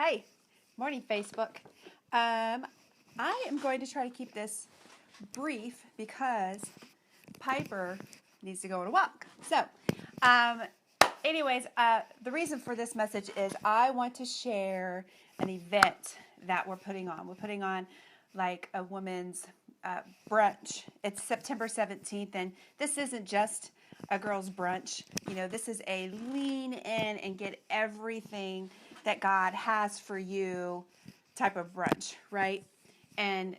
Hey, morning, Facebook. I am going to try to keep this brief because Piper needs to go on a walk. So, um, the reason for this message is I want to share an event that we're putting on. We're putting on like a women's brunch. It's September 17th, and this isn't just a girls' brunch. You know, this is a lean in and get everything that God has for you type of brunch, right? And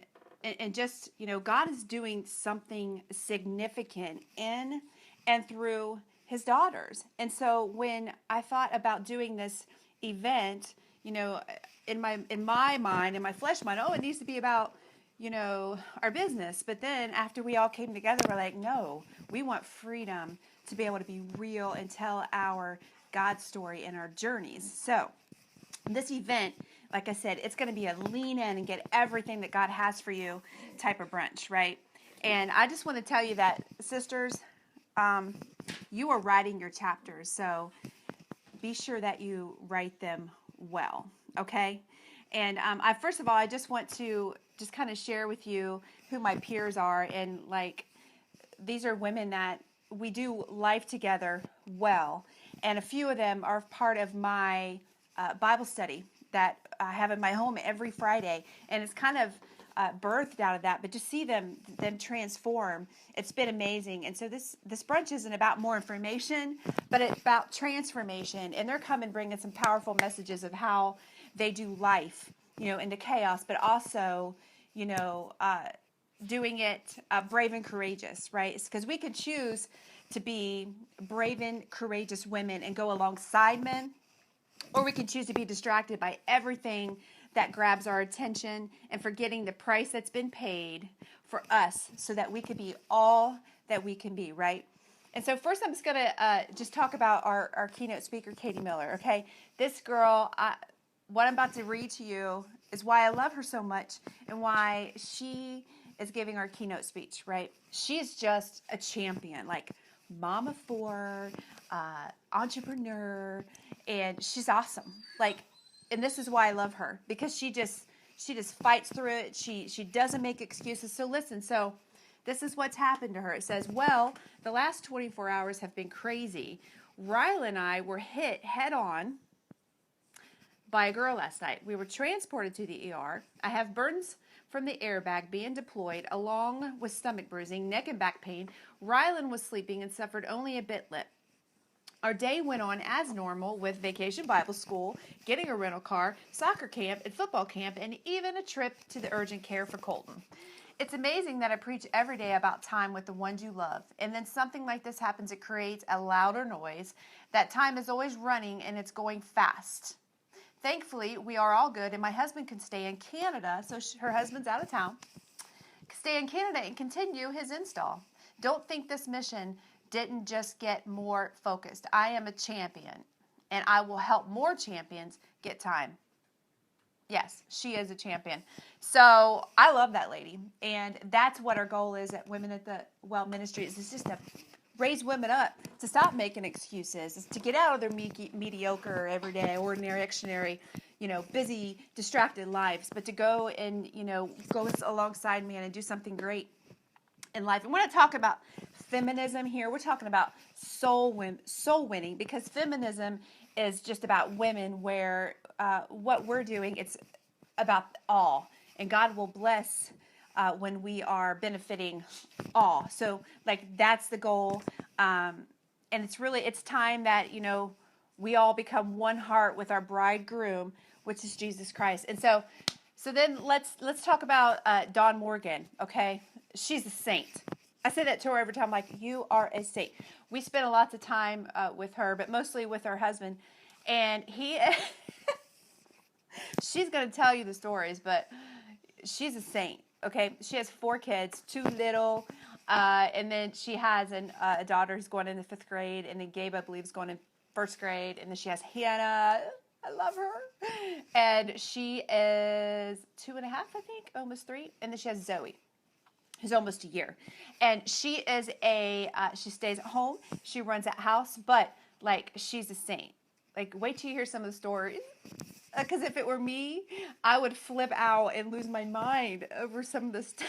just, God is doing something significant in and through his daughters. And so when I thought about doing this event, in my mind, in my flesh mind, oh, it needs to be about, our business. But then after we all came together, we're like, no, we want freedom to be able to be real and tell our God story and our journeys. So this event, like I said, it's going to be a lean in and get everything that God has for you type of brunch, right? And I just want to tell you that, sisters, you are writing your chapters, so be sure that you write them well, okay? And first of all, I just want to just kind of share with you who my peers are, and like these are women that we do life together well, and a few of them are part of my Bible study that I have in my home every Friday, and it's kind of birthed out of that. But to see them transform, it's been amazing. And so this brunch isn't about more information, but it's about transformation. And they're coming bringing some powerful messages of how they do life, into chaos, but also, doing it brave and courageous, right? It's because we can choose to be brave and courageous women and go alongside men, or we can choose to be distracted by everything that grabs our attention and forgetting the price that's been paid for us so that we could be all that we can be, right? And so first I'm just going to just talk about our keynote speaker, Katie Miller, okay? This girl, what I'm about to read to you is why I love her so much and why she is giving our keynote speech, right? She's just a champion, like mom of four, entrepreneur, and she's awesome. And this is why I love her, because she just fights through it. She doesn't make excuses. So listen, so this is what's happened to her. It says, well, the last 24 hours have been crazy. Ryla and I were hit head on by a girl last night. We were transported to the ER. I have burns from the airbag being deployed, along with stomach bruising, neck and back pain. Rylan was sleeping and suffered only a bit lip. Our day went on as normal with vacation Bible school, getting a rental car, soccer camp, and football camp, and even a trip to the urgent care for Colton. It's amazing that I preach every day about time with the ones you love, and then something like this happens, it creates a louder noise. That time is always running, and it's going fast. Thankfully, we are all good, and my husband can stay in Canada, so her husband's out of town, stay in Canada and continue his install. Don't think this mission didn't just get more focused. I am a champion, and I will help more champions get time. Yes, she is a champion. So I love that lady, and that's what our goal is at Women at the Well Ministries. It's just to raise women up to stop making excuses, is to get out of their mediocre, everyday, ordinary, extraordinary, busy, distracted lives, but to go and, go alongside me and do something great in life. And we're not talking about feminism here. We're talking about soul winning, because feminism is just about women, where what we're doing, it's about all. And God will bless when we are benefiting all. So that's the goal. And it's time that, we all become one heart with our bridegroom, which is Jesus Christ. And so then let's talk about Dawn Morgan, okay? She's a saint. I say that to her every time, like, you are a saint. We spend a lot of time with her, but mostly with her husband. And she's going to tell you the stories, but she's a saint, okay? She has 4 kids, 2 little, and then she has a daughter who's going into 5th grade, and then Gabe, I believe, is going in 1st grade, and then she has Hannah. I love her. And she is 2.5, I think, almost 3. And then she has Zoe, who's almost a year. And she is she stays at home. She runs that house, but she's a saint. Wait till you hear some of the stories. Because if it were me, I would flip out and lose my mind over some of this stuff.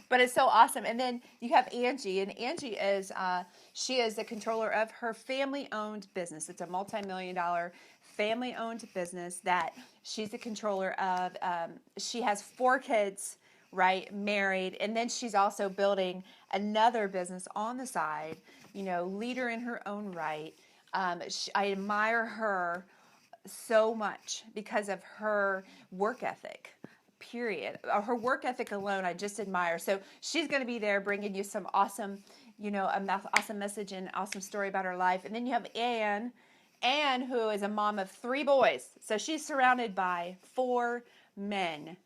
But it's so awesome. And then you have Angie, and Angie is she is the controller of her family-owned business. It's a multi-million-dollar family-owned business that she's the controller of. She has 4 kids, right, married, and then she's also building another business on the side. Leader in her own right. I admire her so much because of her work ethic, period. Her work ethic alone, I just admire. So she's going to be there bringing you some awesome, awesome message and awesome story about her life. And then you have Anne, who is a mom of 3 boys. So she's surrounded by 4 men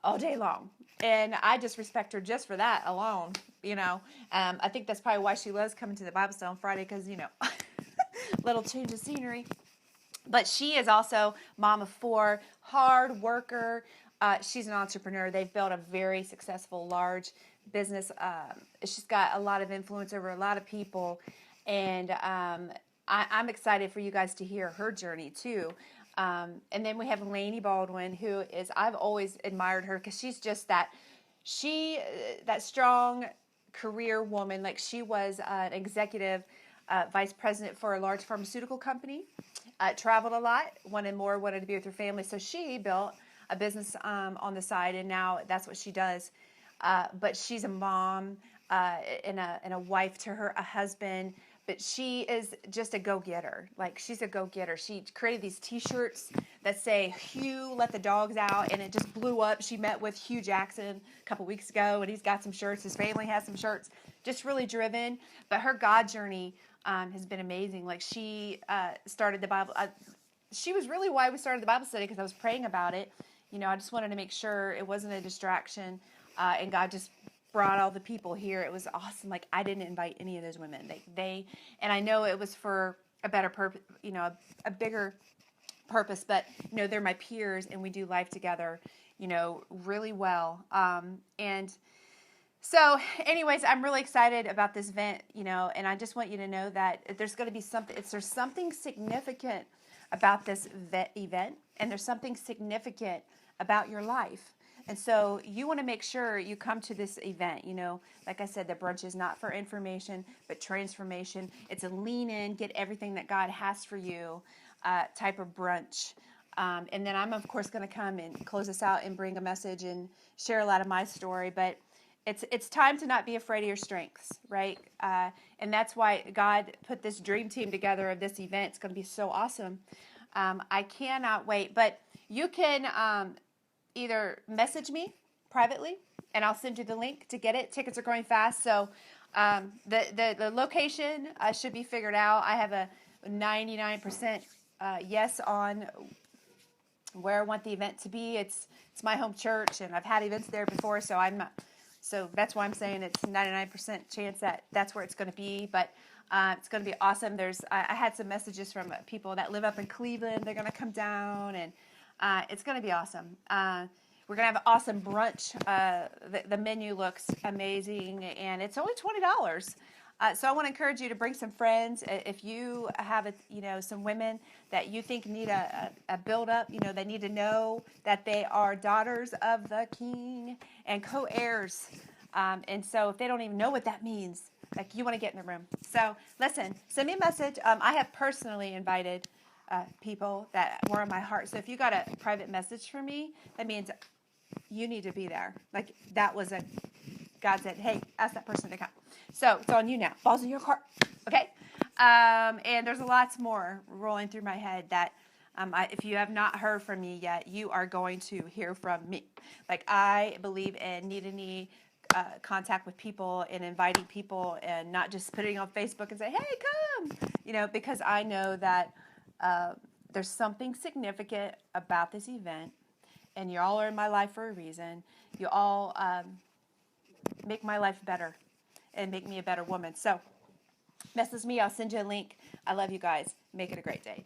all day long. And I just respect her just for that alone. I think that's probably why she loves coming to the Bible study on Friday, because, little change of scenery. But she is also mom of 4, hard worker. She's an entrepreneur. They've built a very successful, large business. She's got a lot of influence over a lot of people. And I'm excited for you guys to hear her journey too. And then we have Lainey Baldwin, who is, I've always admired her because she's just that strong career woman. Like, she was an executive vice president for a large pharmaceutical company, traveled a lot, wanted to be with her family. So she built a business on the side, and now that's what she does. But she's a mom and a wife to a husband. But she is just a go-getter. Like, she's a go-getter. She created these T-shirts that say, "Hugh, let the dogs out," and it just blew up. She met with Hugh Jackson a couple weeks ago, and he's got some shirts. His family has some shirts. Just really driven. But her God journey has been amazing. Like, she started the Bible. She was really why we started the Bible study, because I was praying about it. I just wanted to make sure it wasn't a distraction, and God just brought all the people here. It was awesome. Like, I didn't invite any of those women. And I know it was for a better purpose, a bigger purpose, but they're my peers, and we do life together, really well. And so anyways, I'm really excited about this event, and I just want you to know that there's going to be there's something significant about this event, and there's something significant about your life. And so you want to make sure you come to this event. Like I said, the brunch is not for information, but transformation. It's a lean in, get everything that God has for you type of brunch. And then I'm, of course, going to come and close this out and bring a message and share a lot of my story. But it's time to not be afraid of your strengths, right? And that's why God put this dream team together of this event. It's going to be so awesome. I cannot wait. But you can either message me privately, and I'll send you the link to get it. Tickets are going fast, so the location should be figured out. I have a 99% yes on where I want the event to be. It's my home church, and I've had events there before, so that's why I'm saying it's 99% chance that that's where it's going to be. But it's going to be awesome. I had some messages from people that live up in Cleveland. They're going to come down, and it's going to be awesome. We're going to have an awesome brunch. The menu looks amazing, and it's only $20. So I want to encourage you to bring some friends. If you have some women that you think need a build up, they need to know that they are daughters of the King and co-heirs. And so if they don't even know what that means, like, you want to get in the room. So listen, send me a message. I have personally invited people that were on my heart. So if you got a private message from me, that means you need to be there. Like, that was God said, "Hey, ask that person to come." So it's on you now. Ball's in your court. Okay? And there's lots more rolling through my head that if you have not heard from me yet, you are going to hear from me. Like, I believe in knee-to-knee contact with people and inviting people, and not just putting it on Facebook and say, "Hey, come," because I know that there's something significant about this event, and you all are in my life for a reason. You all make my life better and make me a better woman. So message me. I'll send you a link. I love you guys. Make it a great day.